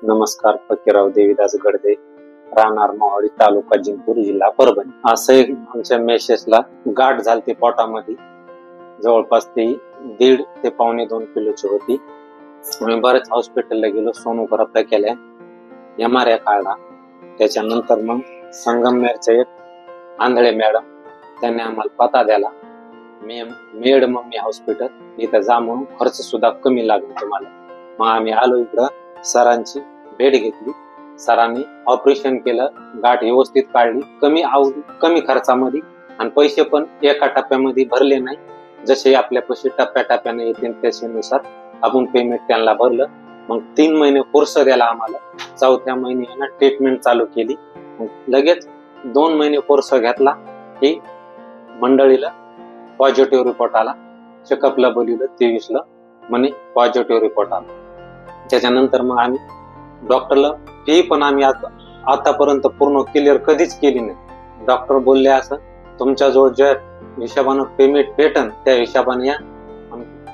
नमस्कार. फकीरराव देवीदास गडदे, राहणार मोहाडी, तालुका जिंतूर, जिल्हा परभणी. असं आमच्या मेसेसला गाठ झालती पोटामध्ये, जवळपास ती 1.5 ते 1.25 किलोची होती. आम्ही बरेच हॉस्पिटलला गेलो, सोनोग्राफ्या केल्या, MRI काढला. त्याच्यानंतर मग संगमनेरचे एक आंधळे मॅडम, त्यांनी आम्हाला पत्ता दिला, मेड मम्मी हॉस्पिटल, इथं जा म्हणून, खर्च सुद्धा कमी लागला तुम्हाला. मग आम्ही आलो इकडं, सरांची भेट घेतली. सरांनी ऑपरेशन केलं, गाठ व्यवस्थित काढली, कमी खर्चामध्ये, आणि पैसे पण एका टप्प्यामध्ये भरले नाही. जसे आपल्या पैसे टप्प्याटप्प्याने येतील त्याच्यानुसार आपण पेमेंट त्यांना भरलं. मग 3 महिने कोर्स द्याला आम्हाला. 4थ्या महिन्यानं ट्रीटमेंट चालू केली. मग लगेच 2 महिने कोर्स घेतला की मंडळीला पॉझिटिव्ह रिपोर्ट आला. चेकअपला बोलवलं 23ला, म्हणे पॉझिटिव्ह रिपोर्ट आला. त्याच्यानंतर मग आम्ही डॉक्टरला फी पण आम्ही आतापर्यंत पूर्ण क्लिअर कधीच केली नाही. डॉक्टर बोलले असं, तुमच्याजवळ ज्या हिशोबानं पेमेंट भेटन त्या हिशोबाने या.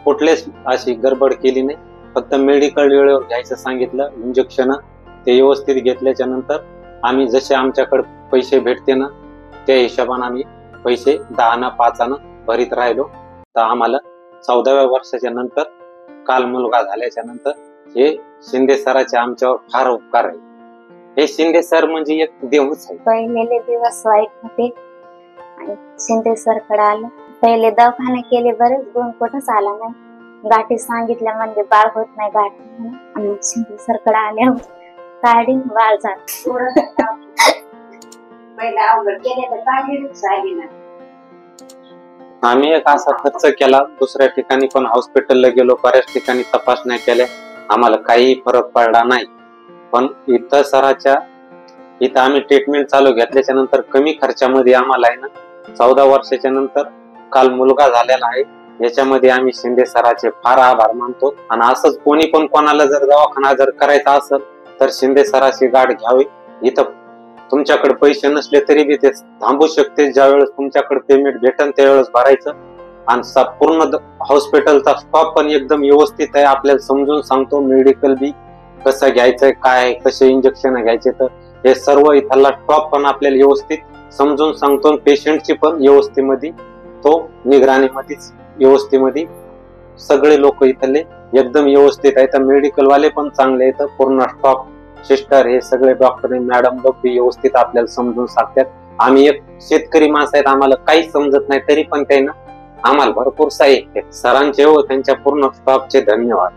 कुठलेच अशी गडबड केली नाही. फक्त मेडिकल वेळेवर घ्यायचं सांगितलं. इंजेक्शन ते व्यवस्थित घेतल्याच्या नंतर आम्ही जसे आमच्याकडे पैसे भेटते ना त्या हिशोबाने आम्ही पैसे 10 5 भरीत राहिलो. तर आम्हाला 14व्या वर्षाच्या नंतर काल मुलगा झाल्याच्या नंतर हे शिंदे सराचे आमच्यावर फार उपकार आहे. हे शिंदे सर म्हणजे एक देवच आहे. पहिलेले दिवस वाईट होते आणि शिंदे सर कडे आलं. पहिले दवाखाने केले, बरेच गुण कुठंच आला नाही. गाठी सांगितल्या म्हणजे बाळ होत नाही गाठी, आणि शिंदे सर कडे आल्यावर काढी बाळ जात. आम्ही एक असा खर्च केला, दुसऱ्या ठिकाणी पण हॉस्पिटलला गेलो, बऱ्याच ठिकाणी तपासण्या केल्या, आम्हाला काही फरक पडला नाही. पण इथं आम्ही ट्रीटमेंट चालू घेतल्याच्या नंतर कमी खर्चामध्ये आम्हाला आहे ना 14 वर्षाच्या नंतर काल मुलगा झालेला आहे. याच्यामध्ये आम्ही शिंदे सराचे फार आभार मानतो. आणि असंच कोणी पण कोणाला जर दवाखाना जर करायचा असेल तर शिंदे सराची गाठ घ्यावी. इथं तुमच्याकडे पैसे नसले तरी बी ते थांबू शकते. ज्यावेळेस तुमच्याकडे पेमेंट भेटेल त्यावेळेस भरायचं. आणि पूर्ण हॉस्पिटलचा स्टॉफ पण एकदम व्यवस्थित आहे, आपल्याला समजून सांगतो. मेडिकल बी कसं घ्यायचंय, काय कसे इंजेक्शन घ्यायचे, तर हे सर्व इथला स्टॉफ पण आपल्याला व्यवस्थित समजून सांगतो. पेशंटची पण व्यवस्थेमध्ये तो निगराणीमध्येच व्यवस्थेमध्ये सगळे लोक इथले एकदम व्यवस्थित आहेत. मेडिकल वाले पण चांगले आहेत. पूर्ण स्टॉफ, सिस्टर, हे सगळे डॉक्टर मॅडम लोक व्यवस्थित आपल्याला समजून सांगतात. आम्ही एक शेतकरी माणसं आहेत, आम्हाला काही समजत नाही तरी पण त्यांना आम्हाला भरपूर साहित्य. सरांचे व त्यांच्या पूर्ण स्टॉफचे धन्यवाद.